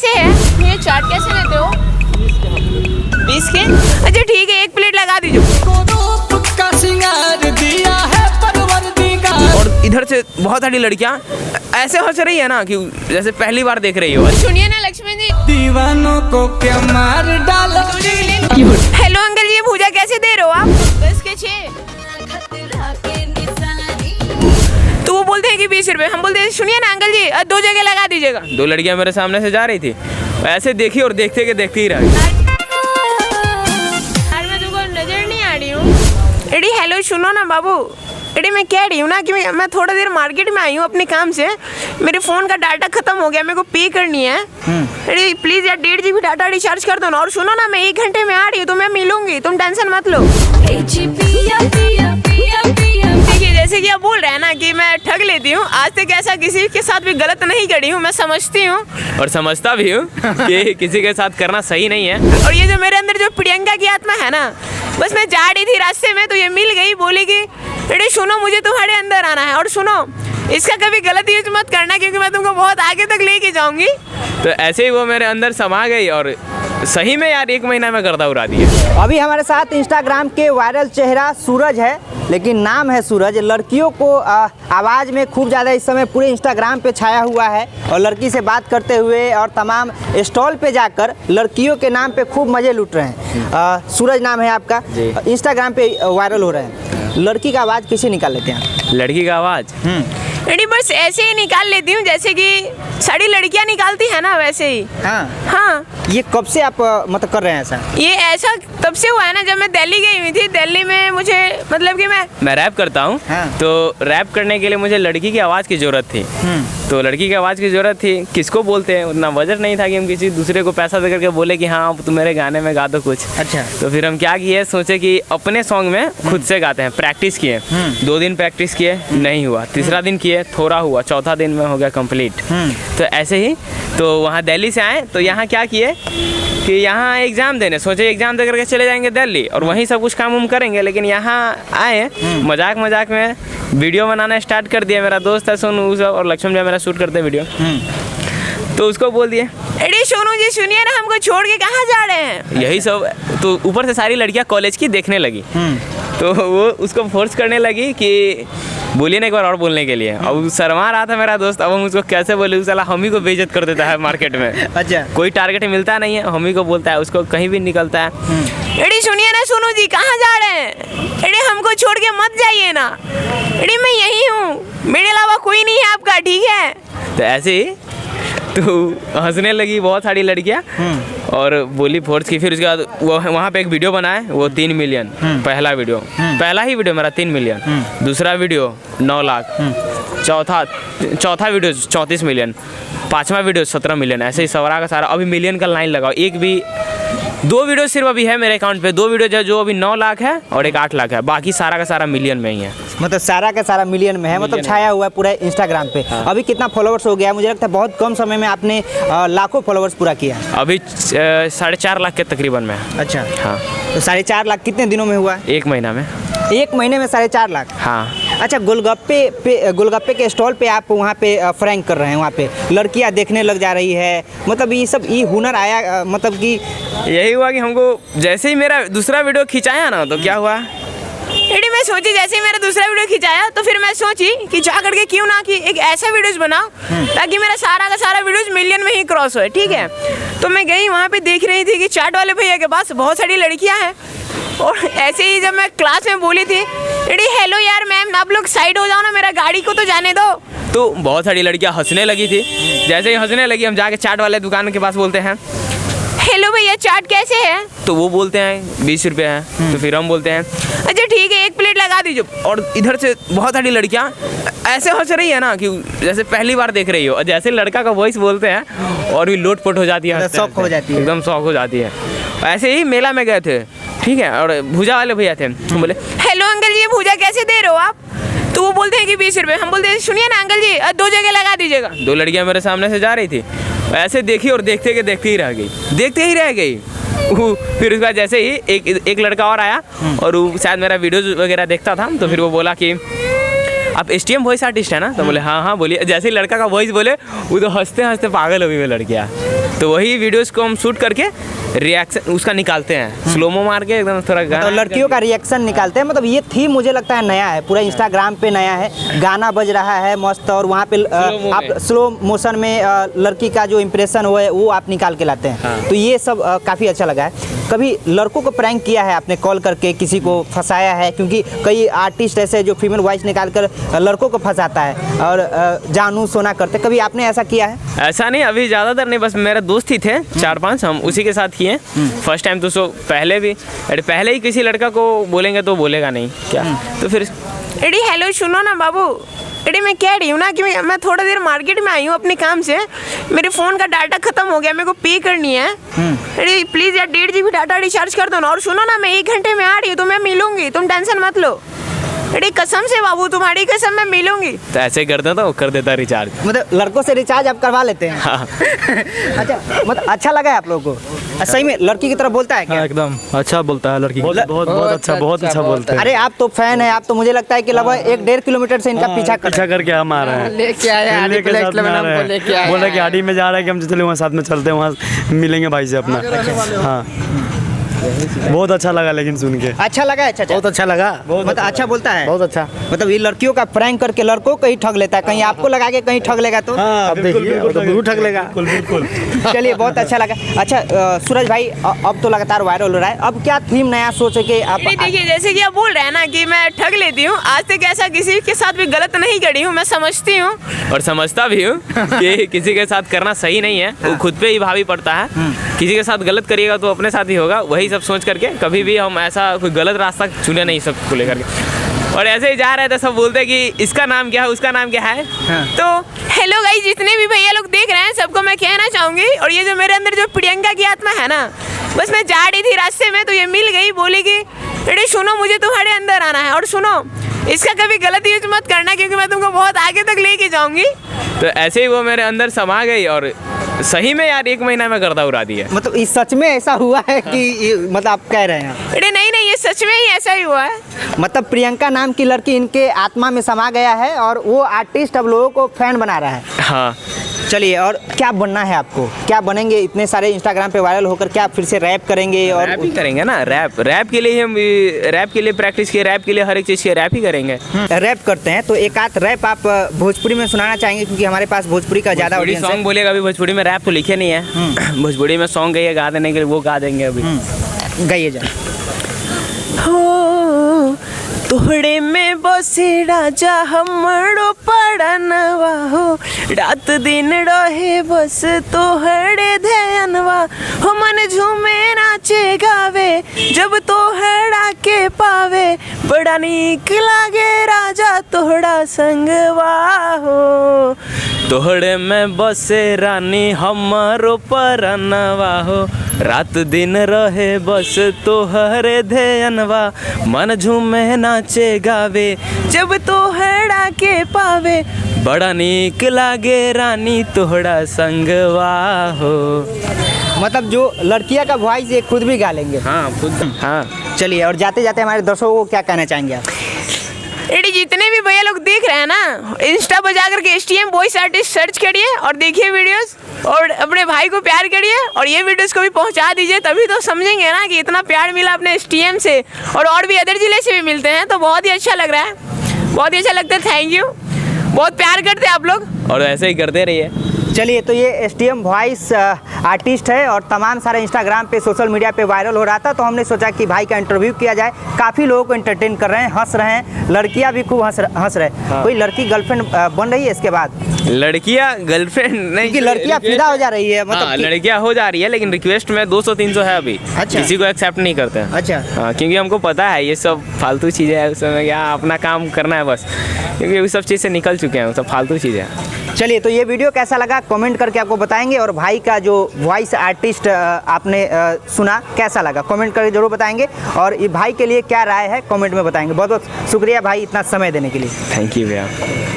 कैसे है? ये चाट कैसे लेते हो? 20 के? अच्छा ठीक है, एक प्लेट लगा दीजिए। और इधर से बहुत सारी लड़कियां ऐसे हंस रही है ना कि जैसे पहली बार देख रही हो। सुनिए ना लक्ष्मण जी, दीवानों को क्या मार डालो। हेलो अंकल जी, भूजा कैसे दे रहे हो आप? 10 के 6। तो वो बोलते हैं कि 20 रुपए, हम बोलते हैं सुनिए ना अंकल जी 2 जगह लगा दीजिएगा। 2 लड़कियां मेरे सामने से जा रही थी, ऐसे देखी और देखते के देखते ही रह गई। यार मैं तुमको नजर नहीं आ रही हूँ। एडी हेलो सुनो ना बाबू, एडी मैं कह रही हूँ ना कि मैं थोड़ा देर मार्केट में आई हूँ अपने काम से, मेरे फ़ोन का डाटा खत्म हो गया, मेरे को पे करनी है। एडी प्लीज़ यार 1.5 GB डाटा रिचार्ज कर दो ना। और सुनो ना, मैं 1 घंटे में आ रही हूँ तो मैं मिलूंगी, तुम टेंशन मत लो। देखिए जैसे कि आप बोल रहे हैं ना कि मैं ठग लेती हूँ, आज तक ऐसा किसी के साथ भी गलत नहीं करी हूँ, मैं समझती हूँ और समझता भी हूँ कि किसी के साथ करना सही नहीं है। और ये जो मेरे अंदर जो प्रियंका की आत्मा है ना, बस मैं जा रही थी रास्ते में तो ये मिल गई, बोली कि अरे सुनो मुझे तुम्हारे अंदर आना है और सुनो इसका कभी गलत यूज मत करना क्योंकि मैं तुमको बहुत आगे तक लेके जाऊंगी। तो ऐसे ही वो मेरे अंदर समा गई और सही में यार 1 महीना में गर्दा उड़ा दिया। अभी हमारे साथ इंस्टाग्राम के वायरल चेहरा सूरज है, लेकिन नाम है सूरज। लड़कियों को आवाज़ में खूब ज़्यादा इस समय पूरे इंस्टाग्राम पे छाया हुआ है और लड़की से बात करते हुए और तमाम स्टॉल पे जाकर लड़कियों के नाम पे खूब मज़े लूट रहे हैं। सूरज नाम है आपका, इंस्टाग्राम पे वायरल हो रहे हैं। लड़की का आवाज़ कैसे निकाल लेते हैं? लड़की का आवाज़ नहीं बस ऐसे ही निकाल लेती हूँ जैसे कि सारी लड़कियाँ निकालती है ना वैसे ही। हाँ। ये कब से आप मतलब कर रहे हैं ऐसा? ये ऐसा तब से हुआ है ना जब मैं दिल्ली गई हुई थी। दिल्ली में मुझे मतलब कि मैं रैप करता हूँ। तो रैप करने के लिए मुझे लड़की की आवाज़ की ज़रूरत थी। तो लड़की की आवाज़ की ज़रूरत थी, किसको बोलते हैं, उतना बजट नहीं था कि हम किसी दूसरे को पैसा दे करके बोले कि हाँ तुम मेरे गाने में गा दो कुछ। अच्छा। तो फिर हम क्या किए, सोचे कि अपने सॉन्ग में खुद से गाते हैं। प्रैक्टिस किए, 2 दिन प्रैक्टिस किए, नहीं हुआ। तीसरा दिन किए, थोड़ा हुआ, चौथा दिन में हो गया कंप्लीट। तो ऐसे ही तो वहाँ दिल्ली से आए तो यहाँ क्या किए कि यहाँ एग्ज़ाम देने सोचे, एग्ज़ाम दे करके चले जाएंगे दिल्ली और वहीं सब कुछ काम करेंगे। लेकिन यहाँ आए, मजाक मजाक में वीडियो बनाना स्टार्ट कर दिया। मेरा दोस्त है सोनू सब और लक्ष्मण जी मेरा शूट करते वीडियो। तो उसको बोल दिए अरे सोनू जी सुनिए ना, हमको छोड़ के कहाँ जा रहे हैं? यही सब। तो ऊपर से सारी लड़कियाँ कॉलेज की देखने लगी। तो वो उसको फोर्स करने लगी कि बोलिए ना एक बार और बोलने के लिए। अब शर्मा रहा था मेरा दोस्त, अब हम उसको कैसे बोले, उस साला हम ही को बेइज्जत कर देता है मार्केट में। अच्छा। कोई टारगेट मिलता नहीं है, हम ही को बोलता है, उसको कहीं भी निकलता है। अरे सुनिए ना सोनू जी, कहाँ जा रहे हैं? अरे हमको छोड़ के मत जाइए ना। अरे मैं यही हूँ, मेरे अलावा कोई नहीं है आपका, ठीक है? तो ऐसे ही तो हंसने लगी बहुत सारी लड़कियाँ और बोली फोर्स की। फिर उसके बाद वो वहाँ पे एक वीडियो बनाए, वो 3 मिलियन। पहला ही वीडियो मेरा 3 मिलियन। दूसरा वीडियो 9 लाख। चौथा वीडियो 34 मिलियन। 5वां वीडियो 17 मिलियन। ऐसे ही सारा का सारा अभी मिलियन का लाइन लगाओ। 2 वीडियो सिर्फ अभी है मेरे अकाउंट पे, 2 वीडियो जो अभी 9 लाख है और एक 8 लाख है। बाकी सारा का सारा मिलियन में ही है। मतलब सारा का सारा मिलियन में है, मतलब छाया हुआ है पूरा इंस्टाग्राम पे। अभी कितना फॉलोवर्स हो गया? मुझे लगता है बहुत कम समय में आपने लाखों फॉलोवर्स पूरा किया। अभी 4.5 लाख के तकरीबन में। अच्छा। हाँ। तो 4.5 लाख कितने दिनों में हुआ? 1 महीना में। 1 महीने में 4.5 लाख? हाँ। अच्छा, गोलगप्पे के स्टॉल पे आप वहाँ पे फ्रैंक कर रहे हैं, वहाँ पे लड़कियाँ देखने लग जा रही है, मतलब ये हुनर आया, मतलब कि यही हुआ कि हमको जैसे ही मेरा दूसरा वीडियो खिंचाया ना तो क्या हुआ, एडी मैं सोची जैसे ही मेरा दूसरा वीडियो खिंचाया तो फिर मैं सोची कि जा करके क्यों ना कि एक ऐसा वीडियोस बनाओ ताकि मेरा सारा का सारा वीडियोस मिलियन में ही क्रॉस होए, ठीक है? तो मैं गई वहाँ पे, देख रही थी कि चाट वाले भैया के पास बहुत सारी लड़कियाँ हैं। और ऐसे ही जब मैं क्लास में बोली थी एडी हेलो यार मैम आप लोग साइड हो जाओ ना, मेरा गाड़ी को तो जाने दो। तो बहुत सारी लड़कियाँ हंसने लगी थी। जैसे ही हंसने लगी हम जाके चाट वाले दुकान के पास बोलते हैं हेलो भैया चाट कैसे है? तो वो बोलते हैं 20 रुपये है। तो फिर हम बोलते हैं अच्छा ठीक है, एक प्लेट लगा दीजिए। और इधर से बहुत सारी लड़कियाँ ऐसे हंस रही है ना कि जैसे पहली बार देख रही हो। और जैसे लड़का का वॉइस बोलते हैं और भी लोटपोट हो जाती है, शौक हो जाती है, एकदम शौक हो जाती है। ऐसे ही मेला में गए थे, ठीक है, और भूजा वाले भैया थे, हम बोले हेलो अंकल जी भूजा कैसे दे रहे हो आप? तो वो बोलते हैं कि 20 रुपये। हम बोलते हैं सुनिए ना अंकल जी 2 जगह लगा दीजिएगा। 2 लड़कियां मेरे सामने से जा रही थी, ऐसे देखी और देखते के देखते ही रह गई। फिर उसके बाद जैसे ही एक लड़का और आया और वो शायद मेरा वीडियो वगैरह देखता था। तो फिर वो बोला कि आप STM वॉइस आर्टिस्ट है ना? तो बोले हाँ बोलिए। जैसे ही लड़का का वॉइस बोले वो तो हंसते हंसते पागल हो गई वो लड़कियाँ। तो वही वीडियोस को हम शूट करके रिएक्शन उसका निकालते हैं, स्लोमो मार के एकदम थोड़ा गाना। तो लड़कियों का रिएक्शन निकालते हैं। मतलब ये थीम मुझे लगता है नया है, पूरा इंस्टाग्राम पे नया है, गाना बज रहा है मस्त, और वहाँ पे आप स्लो मोशन में लड़की का जो इम्प्रेशन हुआ है वो आप निकाल के लाते हैं। हाँ। तो ये सब काफ़ी अच्छा लगा है। कभी लड़कों को प्रैंक किया है आपने, कॉल करके किसी को फंसाया है? क्योंकि कई आर्टिस्ट ऐसे जो फीमेल वॉइस निकाल कर लड़कों को फंसाता है और जानू सोना करते, कभी आपने ऐसा किया है? ऐसा नहीं, अभी ज़्यादातर नहीं, बस मेरे दोस्त ही थे 4-5, हम उसी के साथ किए फर्स्ट टाइम। तो सो पहले ही किसी लड़का को बोलेंगे तो बोलेगा नहीं क्या, तो फिर एडी हेलो सुनो ना बाबू, एडी मैं कह रही हूँ ना कि मैं थोड़ा देर मार्केट में आई हूँ अपने काम से, मेरे फ़ोन का डाटा ख़त्म हो गया, मेरे को पे करनी है। एडी प्लीज़ यार 1.5 GB डाटा रिचार्ज कर दो ना। और सुनो ना, मैं 1 घंटे में आ रही हूँ तो मैं मिलूंगी, तुम टेंशन मत लो। एडी कसम से बाबू, तुम्हारी कसम मैं मिलूंगी। तो ऐसे ही करता तो कर देता रिचार्ज। मतलब लड़कों से रिचार्ज आप करवा लेते हैं? हाँ। अच्छा, मतलब अच्छा लगा है आप लोगों को? सही में लड़की की तरह बोलता है क्या? हाँ, एकदम अच्छा बोलता है लड़की, बहुत अच्छा बोलते हैं। अरे आप तो फैन है, आप तो मुझे लगता है कि लगभग 1-1.5 किलोमीटर से इनका पीछा करके हम आ रहे हैं, लेके आया बोल रहे कि आडी में जा रहा है कि हम चले वहाँ साथ में चलते हैं, वहाँ मिलेंगे भाई से अपना। हाँ बहुत अच्छा लगा, लेकिन सुन के अच्छा लगा। अच्छा बहुत अच्छा लगा, मतलब अच्छा बोलता है, बहुत अच्छा। मतलब ये लड़कियों का प्रैंक करके लड़कों को ही ठग लेता है, कहीं आपको लगा के कहीं ठग लेगा तो? अब देखिए तो जरूर ठग लेगा। बिल्कुल। चलिए बहुत अच्छा लगा। अच्छा सूरज भाई, अब तो लगातार वायरल हो रहा है, अब क्या थीम नया सोचे कि आप? देखिए जैसे कि आप बोल रहे हैं ना कि मैं ठग लेती हूँ, आज तक ऐसा किसी के साथ भी गलत नहीं करी हूँ, मैं समझती हूँ और समझता भी हूँ कि किसी के साथ करना सही नहीं है, वो खुद पे ही भावी पड़ता है। किसी के साथ गलत करिएगा तो अपने साथ ही होगा, वही सब सोच करके कभी भी हम ऐसा कोई गलत रास्ता चुने नहीं सब को लेकर के। और ऐसे ही जा रहे थे, सब बोलते हैं कि इसका नाम क्या है, उसका नाम क्या है। तो हेलो गाइस, जितने भी भैया लोग देख रहे हैं सबको मैं कहना चाहूँगी, और ये जो मेरे अंदर जो प्रियंका की आत्मा है ना, बस मैं जा रही थी रास्ते में तो ये मिल गई, बोली कि अरे सुनो मुझे तुम्हारे अंदर आना है, और सुनो इसका कभी गलत यूज मत करना क्योंकि मैं तुमको बहुत आगे तक लेके जाऊंगी। तो ऐसे ही वो मेरे अंदर समा गई और सही में यार 1 महीना में गर्दा उड़ा दिया। मतलब इस सच में ऐसा हुआ है कि मतलब आप कह रहे हैं? अरे नहीं, ये सच में ही ऐसा ही हुआ है। मतलब प्रियंका नाम की लड़की इनके आत्मा में समा गया है और वो आर्टिस्ट अब लोगों को फैन बना रहा है। हाँ। चलिए, और क्या बनना है आपको? क्या बनेंगे इतने सारे इंस्टाग्राम पे वायरल होकर? क्या फिर से रैप करेंगे? और रैप ही करेंगे ना, रैप के लिए हम रैप के लिए प्रैक्टिस किए, रैप के लिए हर एक चीज़ के रैप ही करेंगे। रैप करते हैं तो एक आध रैप आप भोजपुरी में सुनाना चाहेंगे? क्योंकि हमारे पास भोजपुरी का ज़्यादा ऑडियंस है। सॉन्ग बोलेगा, अभी भोजपुरी में रैप तो लिखे नहीं है, भोजपुरी में सॉन्ग गई गा देने के लिए, वो गा देंगे अभी। गाइए जा। हो तोहड़े में बसे राजा हमरो पड़नवा हो, रात दिन रहे बस तोहड़े ध्यानवा हो, मन झूमे नाचे गावे जब तोहड़ा के पावे, बड़ा नीक लागे राजा तोहड़ा संगवा हो। तोहड़े में बसे रानी हमारो परनवा हो, रात दिन रहे बस तोहरे ध्यानवा, मन झूमे नाचे गावे जब तोहड़ा के पावे, बड़ा नीक लागे रानी तोहड़ा संगवा हो। मतलब जो लड़कियां का वॉइस ये खुद भी गा लेंगे? हाँ खुद। हाँ चलिए, और जाते जाते हमारे दर्शकों को क्या कहना चाहेंगे आप? एडी जितने भी भैया लोग देख रहे हैं ना, इंस्टा पर जा करके STM वॉइस आर्टिस्ट सर्च करिए और देखिए वीडियोस, और अपने भाई को प्यार करिए और ये वीडियोस को भी पहुंचा दीजिए, तभी तो समझेंगे ना कि इतना प्यार मिला अपने STM से, और भी अदर जिले से भी मिलते हैं, तो बहुत ही अच्छा लग रहा है, बहुत ही अच्छा लगता है। थैंक यू, बहुत प्यार करते हैं आप लोग और ऐसे ही करते रहिए। चलिए, तो ये STM वॉइस आर्टिस्ट है और तमाम सारे इंस्टाग्राम पे सोशल मीडिया पे वायरल हो रहा था, तो हमने सोचा कि भाई का इंटरव्यू किया जाए। काफ़ी लोगों को एंटरटेन कर रहे हैं, हंस रहे हैं, लड़कियां भी खूब हंस रहे हैं। हाँ। कोई लड़की गर्लफ्रेंड बन रही है इसके बाद? लड़कियां गर्लफ्रेंड नहीं, कि लड़कियां फिदा हो जा रही है, मतलब हाँ, लड़कियां हो जा रही है, लेकिन रिक्वेस्ट में 200-300 है अभी। अच्छा। किसी को एक्सेप्ट नहीं करते हैं। अच्छा। हाँ, क्योंकि हमको पता है ये सब फालतू चीज़ें है, उसमें क्या अपना काम करना है बस, क्योंकि उस सब चीज़ से निकल चुके हैं, वो सब फालतू चीज़ें हैं। चलिए, तो ये वीडियो कैसा लगा कमेंट करके आपको बताएंगे, और भाई का जो वॉइस आर्टिस्ट आपने सुना कैसा लगा कमेंट करके जरूर बताएंगे, और ये भाई के लिए क्या राय है कमेंट में बताएंगे। बहुत बहुत शुक्रिया भाई इतना समय देने के लिए। थैंक यू भैया।